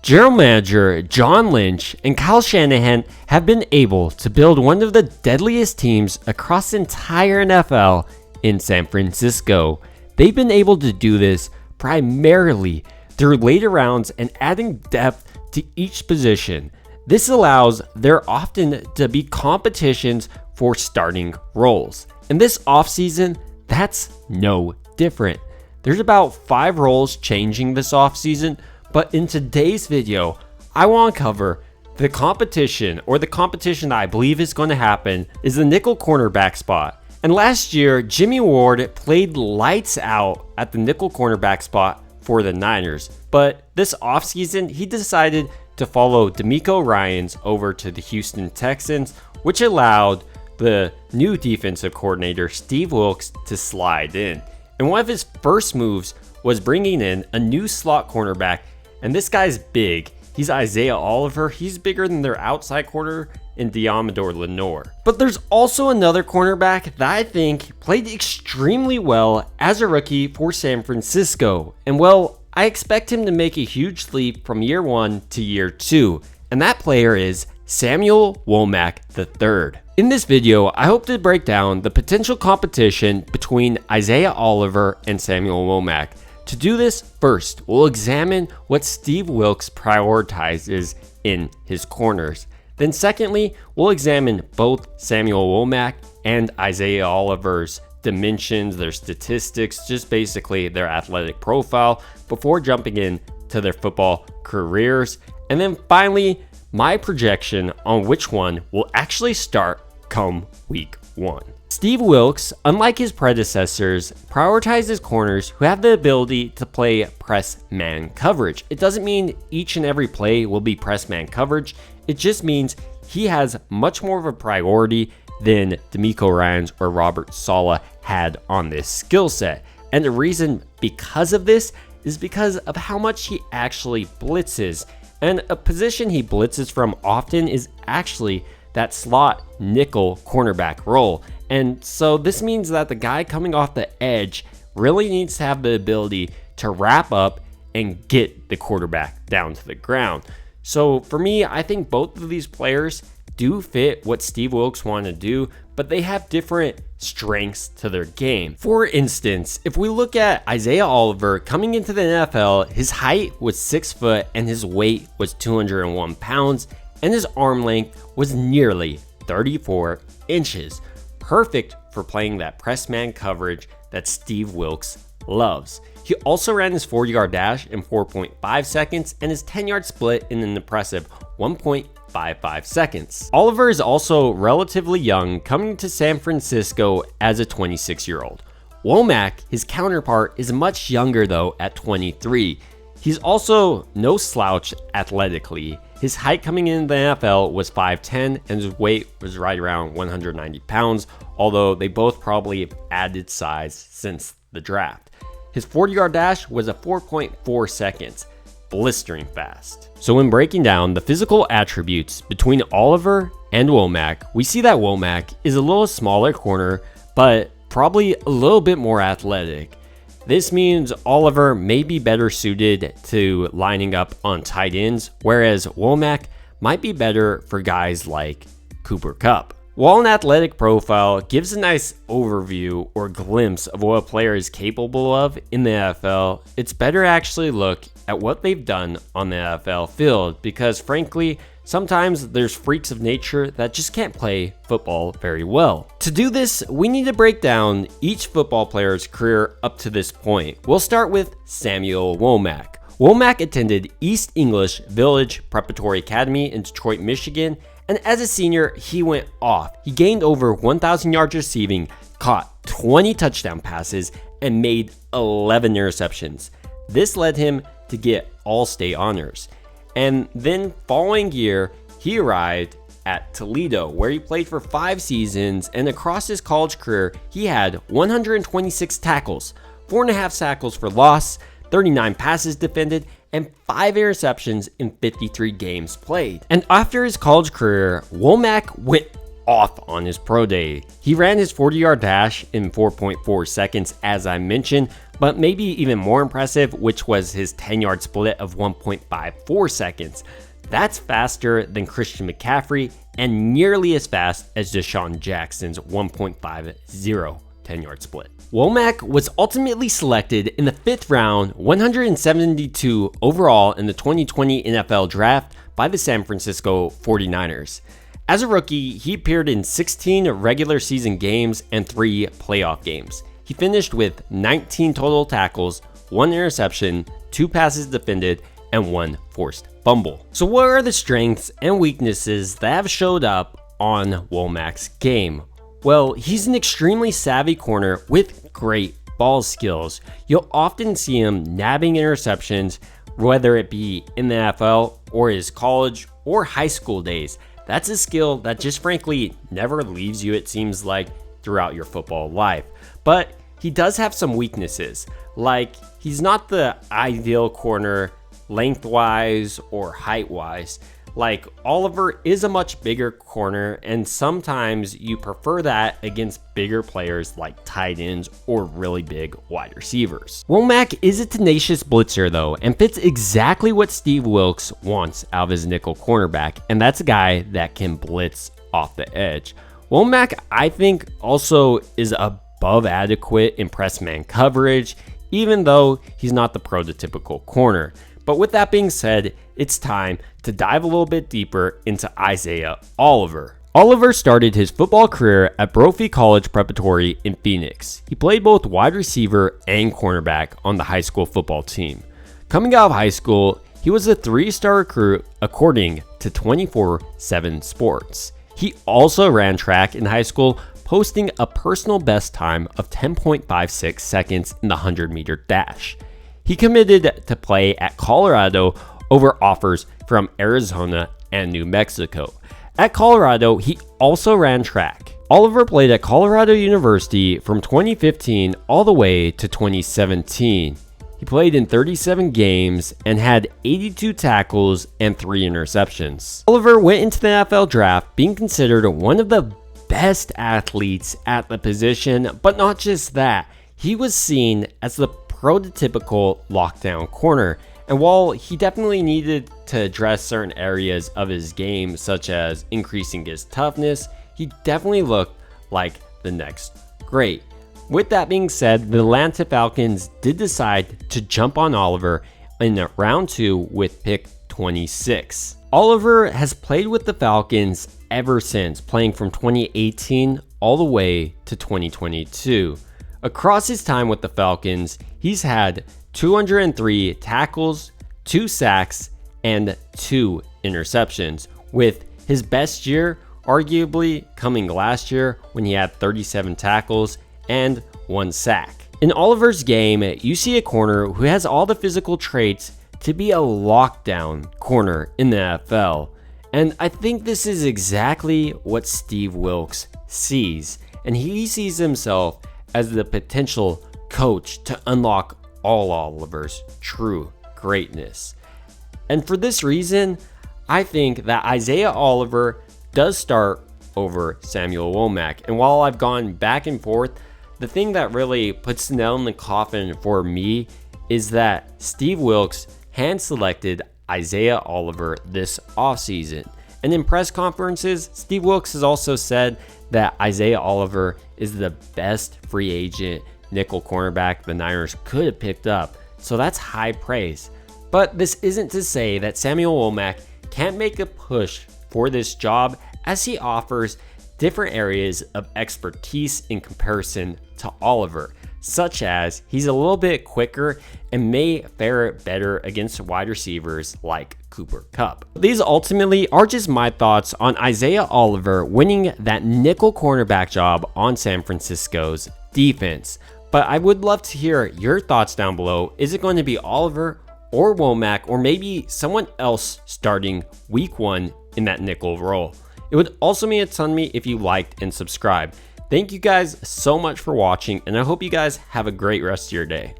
General Manager John Lynch and Kyle Shanahan have been able to build one of the deadliest teams across the entire NFL in San Francisco. They've been able to do this primarily through later rounds and adding depth to each position. This allows there often to be competitions for starting roles. And this offseason, that's no different. There's about 5 roles changing this offseason, but in today's video, I want to cover the competition that I believe is going to happen is the nickel cornerback spot. And last year, Jimmy Ward played lights out at the nickel cornerback spot for the Niners. But this offseason, he decided to follow DeMeco Ryans over to the Houston Texans, which allowed the new defensive coordinator, Steve Wilks, to slide in. And one of his first moves was bringing in a new slot cornerback. And this guy's big. He's Isaiah Oliver. He's bigger than their outside corner in Diamador Lenore. But there's also another cornerback that I think played extremely well as a rookie for San Francisco. And well, I expect him to make a huge leap from year 1 to year 2. And that player is Samuel Womack III. In this video, I hope to break down the potential competition between Isaiah Oliver and Samuel Womack. To do this, first, we'll examine what Steve Wilks prioritizes in his corners. Then secondly, we'll examine both Samuel Womack and Isaiah Oliver's dimensions, their statistics, just basically their athletic profile before jumping in to their football careers. And then finally, my projection on which one will actually start come week 1. Steve Wilks, unlike his predecessors, prioritizes corners who have the ability to play press man coverage. It doesn't mean each and every play will be press man coverage. It just means he has much more of a priority than DeMeco Ryans or Robert Saleh had on this skill set. And the reason because of this is because of how much he actually blitzes. And a position he blitzes from often is actually that slot nickel cornerback role. And so this means that the guy coming off the edge really needs to have the ability to wrap up and get the quarterback down to the ground. So for me, I think both of these players do fit what Steve Wilks wanted to do, but they have different strengths to their game. For instance, if we look at Isaiah Oliver coming into the NFL, his height was 6 foot and his weight was 201 pounds, and his arm length was nearly 34 inches. Perfect for playing that press man coverage that Steve Wilks loves. He also ran his 40-yard dash in 4.5 seconds and his 10-yard split in an impressive 1.55 seconds. Oliver is also relatively young, coming to San Francisco as a 26-year-old. Womack, his counterpart, is much younger though at 23. He's also no slouch athletically. His height coming into the NFL was 5'10", and his weight was right around 190 pounds, although they both probably added size since the draft. His 40-yard dash was a 4.4 seconds, blistering fast. So when breaking down the physical attributes between Oliver and Womack, we see that Womack is a little smaller corner, but probably a little bit more athletic. This means Oliver may be better suited to lining up on tight ends, whereas Womack might be better for guys like Cooper Kupp. While an athletic profile gives a nice overview or glimpse of what a player is capable of in the NFL, it's better to actually look at what they've done on the NFL field, because frankly, sometimes there's freaks of nature that just can't play football very well. To do this, we need to break down each football player's career up to this point. We'll start with Samuel Womack. Womack attended East English Village Preparatory Academy in Detroit, Michigan, and as a senior, he went off. He gained over 1,000 yards receiving, caught 20 touchdown passes, and made 11 interceptions. This led him to get All-State honors. And then following year, he arrived at Toledo, where he played for 5 seasons, and across his college career, he had 126 tackles, 4.5 tackles for loss, 39 passes defended, and 5 interceptions in 53 games played. And after his college career, Womack went off on his pro day. He ran his 40-yard dash in 4.4 seconds, as I mentioned, but maybe even more impressive, which was his 10-yard split of 1.54 seconds. That's faster than Christian McCaffrey and nearly as fast as Deshaun Jackson's 1.50 10-yard split. Womack was ultimately selected in the 5th round, 172 overall in the 2020 NFL Draft by the San Francisco 49ers. As a rookie, he appeared in 16 regular season games and 3 playoff games. He finished with 19 total tackles, 1 interception, 2 passes defended, and 1 forced fumble. So what are the strengths and weaknesses that have showed up on Womack's game? Well, he's an extremely savvy corner with great ball skills. You'll often see him nabbing interceptions, whether it be in the NFL or his college or high school days. That's a skill that just frankly never leaves you, it seems like, throughout your football life. But he does have some weaknesses, like he's not the ideal corner lengthwise or height-wise. Like, Oliver is a much bigger corner, and sometimes you prefer that against bigger players like tight ends or really big wide receivers. Womack is a tenacious blitzer though, and fits exactly what Steve Wilks wants out of his nickel cornerback, and that's a guy that can blitz off the edge. Womack, I think, also is above adequate in press man coverage, even though he's not the prototypical corner. But with that being said, it's time to dive a little bit deeper into Isaiah Oliver. Oliver started his football career at Brophy College Preparatory in Phoenix. He played both wide receiver and cornerback on the high school football team. Coming out of high school, he was a 3-star recruit according to 24/7 Sports. He also ran track in high school, posting a personal best time of 10.56 seconds in the 100-meter dash. He committed to play at Colorado over offers from Arizona and New Mexico. At Colorado, he also ran track. Oliver played at Colorado University from 2015 all the way to 2017. He played in 37 games and had 82 tackles and 3 interceptions. Oliver went into the NFL draft being considered one of the best athletes at the position, but not just that. He was seen as the prototypical lockdown corner, and while he definitely needed to address certain areas of his game, such as increasing his toughness, he definitely looked like the next great. With that being said, the Atlanta Falcons did decide to jump on Oliver in round 2 with pick 26. Oliver has played with the Falcons ever since, playing from 2018 all the way to 2022. Across his time with the Falcons, he's had 203 tackles, 2 sacks, and 2 interceptions, with his best year arguably coming last year when he had 37 tackles and 1 sack. In Oliver's game, you see a corner who has all the physical traits to be a lockdown corner in the NFL. And I think this is exactly what Steve Wilks sees, and he sees himself as the potential coach to unlock all Oliver's true greatness. And for this reason, I think that Isaiah Oliver does start over Samuel Womack. And while I've gone back and forth, the thing that really puts the nail in the coffin for me is that Steve Wilks hand-selected Isaiah Oliver this offseason. And in press conferences, Steve Wilks has also said that Isaiah Oliver is the best free agent nickel cornerback the Niners could have picked up. So that's high praise. But this isn't to say that Samuel Womack can't make a push for this job, as he offers different areas of expertise in comparison to Oliver, such as he's a little bit quicker and may fare better against wide receivers like Cooper Kupp. These ultimately are just my thoughts on Isaiah Oliver winning that nickel cornerback job on San Francisco's defense. But I would love to hear your thoughts down below. Is it going to be Oliver or Womack, or maybe someone else starting week 1 in that nickel role? It would also mean a ton to me if you liked and subscribed. Thank you guys so much for watching, and I hope you guys have a great rest of your day.